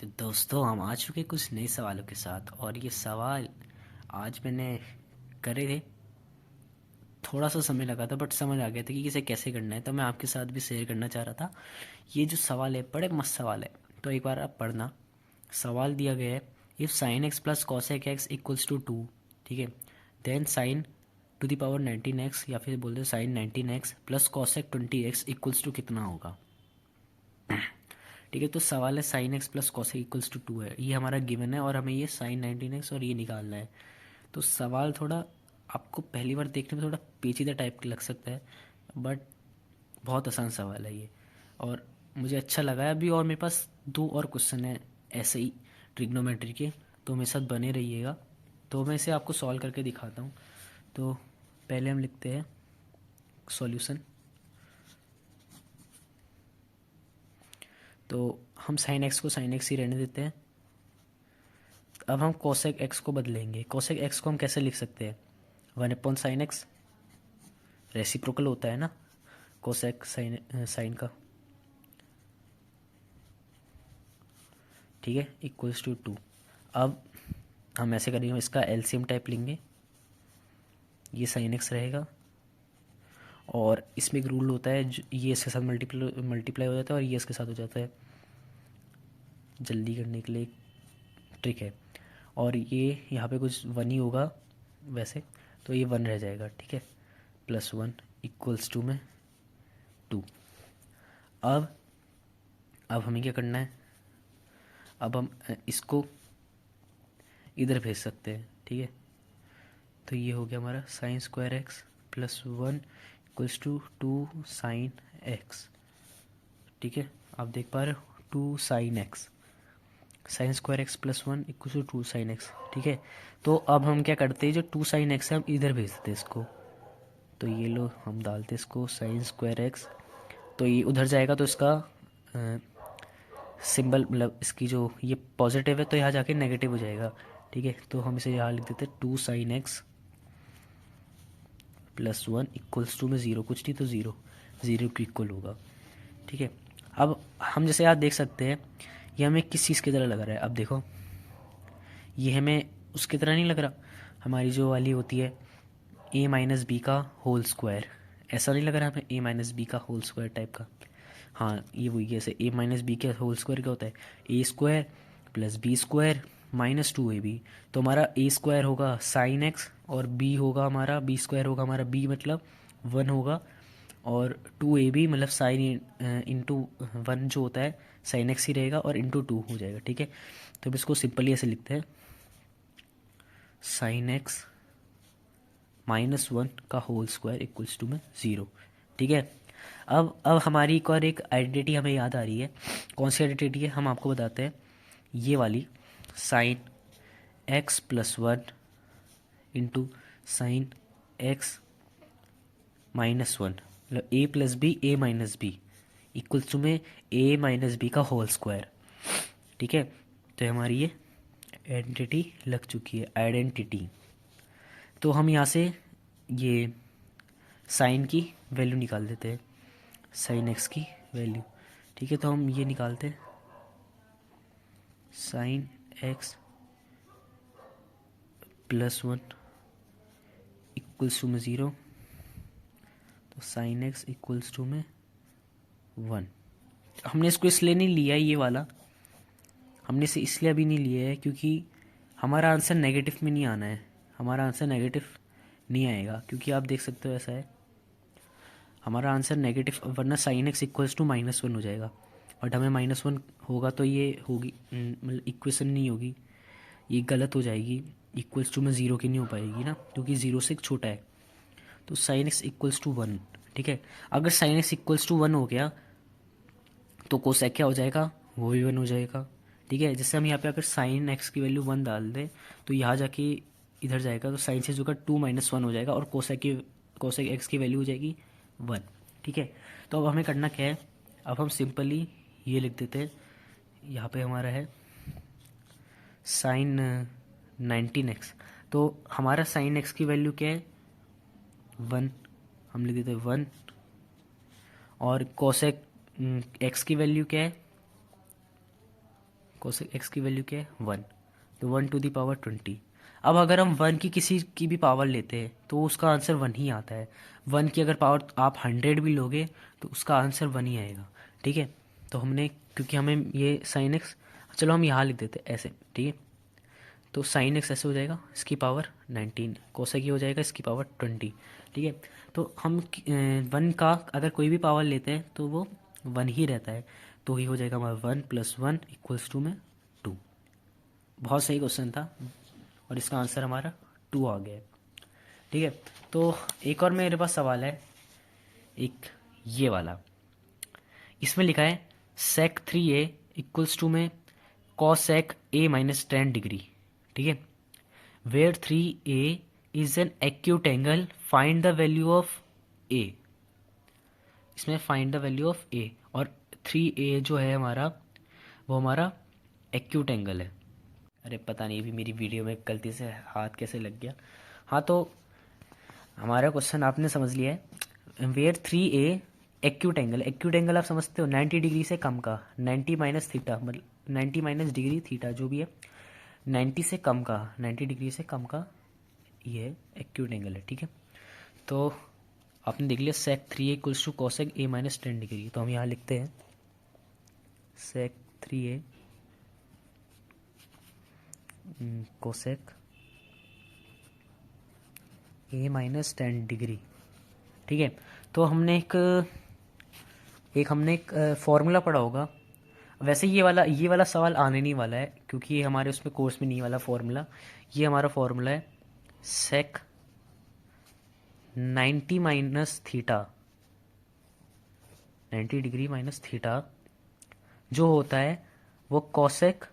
तो दोस्तों हम आ चुके कुछ नए सवालों के साथ। और ये सवाल आज मैंने करे थे। थोड़ा सा समय लगा था बट समझ आ गया था कि इसे कैसे करना है, तो मैं आपके साथ भी शेयर करना चाह रहा था। ये जो सवाल है बड़े मस्त सवाल है, तो एक बार आप पढ़ना। सवाल दिया गया है, if sine x plus cosec x equals to two, ठीक है, then sine to the power 19x, या फिर बोल दो sine 19x plus cosec 20x equals to कितना होगा। ठीक है, तो सवाल है sine x plus cosec equals to two है, ये हमारा गिवन है और हमें ये साइन 19x और ये निकालना है। तो सवाल थोड़ा आपको पहली बार देखने में थोड़ा पेचीदा टाइप का लग सकता है, बट बहुत आसान सवाल है ये। और मुझे अच्छा लगा है अभी, और मेरे पास दो और क्वेश्चन है ऐसे ही ट्रिग्नोमेट्री के, तो मेरे साथ बने रहिएगा। तो मैं इसे आपको सॉल्व करके दिखाता हूँ। तो पहले हम लिखते हैं सॉल्यूशन। तो हम साइन एक्स को साइन एक्स ही रहने देते हैं। अब हम कोसेक एक्स को बदलेंगे। कोसेक एक्स को हम कैसे लिख सकते हैं, 1/sin x, रेसिप्रोकल होता है ना कोसेक साइन साइन का, ठीक है, इक्वल्स टू टू। अब हम ऐसे करेंगे, इसका एलसीएम टाइप लेंगे, ये साइन एक्स रहेगा। और इसमें एक रूल होता है, ये इसके साथ मल्टीप्लाई हो जाता है और ये इसके साथ हो जाता है, जल्दी करने के लिए एक ट्रिक है। और ये यहाँ पे कुछ वन ही होगा वैसे, तो ये वन रह जाएगा, ठीक है, प्लस वन इक्वल्स टू में टू। अब अब हमें क्या करना है, अब हम इसको इधर भेज सकते हैं, ठीक है। तो ये हो गया हमारा sine square x plus one equals to two sine x, ठीक है। आप देख पा रहे हो, two sine x, sine square x plus one equal to two sine x, ठीक है। तो अब हम क्या करते हैं, जो टू साइन एक्स है हम इधर भेज देते हैं इसको। तो ये लो हम डालते हैं इसको साइन स्क्वायर एक्स, तो ये उधर जाएगा तो इसका सिंबल मतलब इसकी जो ये पॉजिटिव है तो यहाँ जाके नेगेटिव हो जाएगा, ठीक है। तो हम इसे यहाँ लिख देते हैं two sine x plus one equals to में ज़ीरो, कुछ नहीं तो ज़ीरो, ज़ीरो के इक्वल होगा, ठीक है। अब हम जैसे आप देख सकते हैं, ये हमें किस चीज़ की तरह लग रहा है। अब देखो, ये हमें उसकी तरह नहीं लग रहा, हमारी जो वाली होती है ए माइनस बी का होल स्क्वायर, ऐसा नहीं लग रहा हमें ए माइनस बी का होल स्क्वायर टाइप का। हाँ, ये वही, जैसे ए माइनस बी का होल स्क्वायर क्या होता है, A square plus B square minus two A B. तो हमारा ए स्क्वायर होगा साइन एक्स और बी होगा हमारा, बी स्क्वायर होगा हमारा, बी मतलब वन होगा, और टू ए बी मतलब साइन इंटू वन जो होता है साइन एक्स ही रहेगा और इंटू टू हो जाएगा, ठीक है। तो अब इसको सिंपली ऐसे लिखते हैं, साइन एक्स माइनस वन का होल स्क्वायर इक्वल्स टू में ज़ीरो, ठीक है। अब हमारी एक और एक आइडेंटिटी हमें याद आ रही है। कौन सी आइडेंटिटी है, हम आपको बताते हैं, ये वाली, sine x plus one into sine x minus one, मतलब A plus B A minus B equals to में ए माइनस बी का होल स्क्वायर, ठीक है। तो हमारी ये आइडेंटिटी लग चुकी है, आइडेंटिटी। तो हम यहाँ से ये साइन की वैल्यू निकाल देते हैं, साइन एक्स की वैल्यू, ठीक है। तो हम ये निकालते हैं, sine x plus one equals to में ज़ीरो, तो साइन एक्स इक्वल्स टू में वन। हमने इसको इसलिए नहीं लिया ये वाला, हमने इसे इसलिए अभी नहीं लिया है क्योंकि हमारा आंसर नेगेटिव में नहीं आना है, हमारा आंसर नेगेटिव नहीं आएगा, क्योंकि आप देख सकते हो ऐसा है, हमारा आंसर नेगेटिव, वरना sine x equals to minus one हो जाएगा। बट हमें माइनस वन होगा तो ये होगी मतलब इक्वेशन नहीं होगी, ये गलत हो जाएगी, इक्वल्स टू में ज़ीरो की नहीं हो पाएगी ना, क्योंकि ज़ीरो से एक छोटा है। तो sine x equals to one, ठीक है। अगर sine x equals to one हो गया तो कोसेक क्या हो जाएगा, वो भी वन हो जाएगा, ठीक है। जैसे हम यहाँ पे अगर साइन एक्स की वैल्यू वन डाल दें तो यहाँ जाके इधर जाएगा, तो साइन से जो का टू माइनस वन हो जाएगा और कोसेक एक्स की वैल्यू हो जाएगी वन, ठीक है। तो अब हमें करना क्या है, अब हम सिंपली ये लिख देते हैं, यहाँ पे हमारा है साइन 19x, तो हमारा साइन एक्स की वैल्यू क्या है, वन, हम लिख देते हैं वन। और कोसेक एक्स की वैल्यू क्या है, कोसेक एक्स की वैल्यू क्या है 1, तो 1⁻20। अब अगर हम 1 की किसी की भी पावर लेते हैं तो उसका आंसर 1 ही आता है। 1 की अगर पावर आप 100 भी लोगे तो उसका आंसर 1 ही आएगा। ठीक है, तो हमने, क्योंकि हमें ये साइन एक्स, चलो हम यहाँ लिख देते हैं ऐसे, ठीक है। तो साइन एक्स ऐसे हो जाएगा, इसकी पावर 19, कोसेक ये हो जाएगा इसकी पावर 20। ठीक है, तो हम 1 का अगर कोई भी पावर लेते हैं तो वो 1 ही रहता है, तो ये हो जाएगा हमारा 1 + 1 = में 2। बहुत सही क्वेश्चन था और इसका आंसर हमारा 2 आ गया है। ठीक है, तो एक और मेरे पास सवाल है, एक ये वाला। इसमें लिखा है sec3a में cosec a-10 डिग्री। ठीक है, where 3a is an acute angle, find the value of a। इसमें find the value of a, और 3a जो है हमारा, वो हमारा एक्यूट एंगल है। अरे पता नहीं अभी मेरी वीडियो में गलती से हाथ कैसे लग गया। हाँ, तो हमारा क्वेश्चन आपने समझ लिया है। वेयर 3a एक्यूट एंगल आप समझते हो 90 डिग्री से कम का, 90 माइनस थीटा, मतलब 90 माइनस डिग्री थीटा जो भी है, 90 से कम का, 90 डिग्री से कम का ये एक्यूट एंगल है। ठीक है, तो आपने देख लिया sec3a = cosec a-10 डिग्री। तो हम यहाँ लिखते हैं sec3a cosec a-10 डिग्री। ठीक है, तो हमने एक फॉर्मूला पढ़ा होगा। वैसे ये वाला सवाल आने नहीं वाला है, क्योंकि ये हमारे उसमें कोर्स में नहीं वाला फॉर्मूला। ये हमारा फॉर्मूला है sec 90 minus theta, 90 degree minus theta जो होता है वो कॉसेक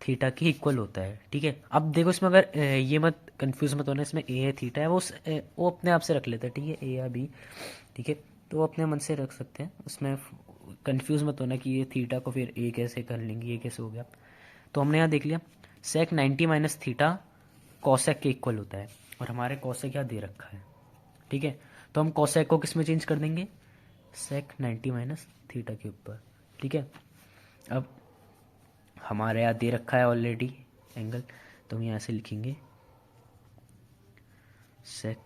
थीटा के इक्वल होता है। ठीक है, अब देखो इसमें अगर ये मत कंफ्यूज मत होना, इसमें ए है थीटा है, वो अपने आप से रख लेते हैं। ठीक है, ए या बी, ठीक है, तो वो अपने मन से रख सकते हैं, उसमें कंफ्यूज मत होना कि ये थीटा को फिर ए कैसे कर लेंगे, ये कैसे हो गया। तो हमने यहाँ देख लिया sec 90 माइनस थीटा कॉसेक के इक्वल होता है, और हमारे कॉसेक यहाँ दे रखा है। ठीक है, तो हम कॉसेक को किस में चेंज कर देंगे, sec 90 माइनस थीटा के ऊपर। ठीक है, अब हमारे यहाँ दे रखा है ऑलरेडी एंगल, तो हम यहाँ से लिखेंगे sec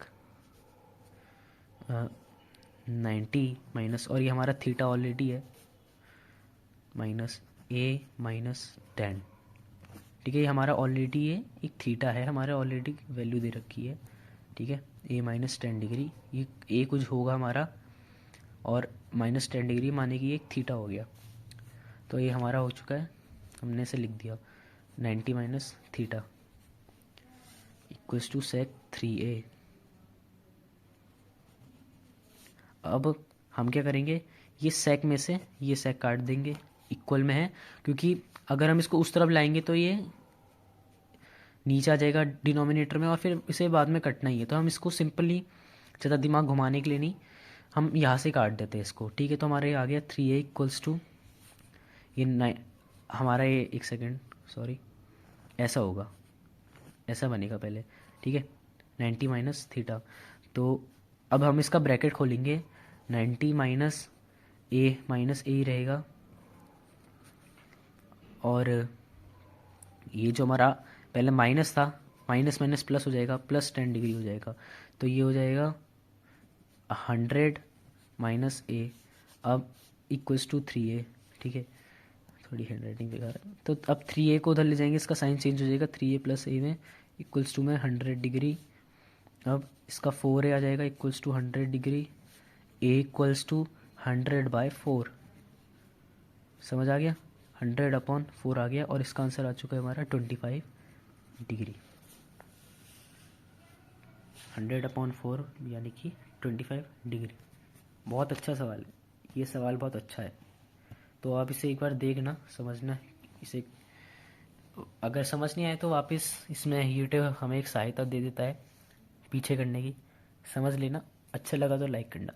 90 माइनस, और ये हमारा थीटा ऑलरेडी है, माइनस a-10। ठीक है, ये हमारा ऑलरेडी ये एक थीटा है, हमारे ऑलरेडी वैल्यू दे रखी है। ठीक है, a-10 डिग्री, ये a कुछ होगा हमारा, और -10 डिग्री माने कि एक थीटा हो गया। तो ये हमारा हो चुका है, हमने इसे लिख दिया 90 माइनस थीटा = sec 3a। अब हम क्या करेंगे, ये सेक में से ये सेक काट देंगे, इक्वल में है, क्योंकि अगर हम इसको उस तरफ लाएंगे तो ये नीचे आ जाएगा डिनोमिनेटर में, और फिर इसे बाद में कटना ही है। तो हम इसको सिंपली, ज़्यादा दिमाग घुमाने के लिए नहीं, हम यहाँ से काट देते हैं इसको। ठीक है, तो हमारे आ गया 3a = ये हमारा ये, एक सेकेंड सॉरी, ऐसा होगा, ऐसा बनेगा पहले। ठीक है, 90 माइनस थीटा, तो अब हम इसका ब्रैकेट खोलेंगे, 90 माइनस ए ही रहेगा, और ये जो हमारा पहले माइनस था, माइनस माइनस प्लस हो जाएगा, +10 डिग्री हो जाएगा, तो ये हो जाएगा 100 माइनस ए, अब = 3a। ठीक है, थोड़ी हैंड राइटिंग बेकार है, तो अब 3a को उधर ले जाएंगे, इसका साइन चेंज हो जाएगा, 3a + a में = में 100 डिग्री। अब इसका 4a आ जाएगा, = 100 डिग्री, a = 100/4। समझ आ गया, 100/4 आ गया, और इसका आंसर आ चुका है हमारा 25 डिग्री। 100/4 यानी कि 25 डिग्री। बहुत अच्छा सवाल है, ये सवाल बहुत अच्छा है, तो आप इसे एक बार देखना, समझना इसे। अगर समझ नहीं आए तो वापस इसमें यूट्यूब हमें एक सहायता दे देता है पीछे करने की, समझ लेना। अच्छा लगा तो लाइक करना।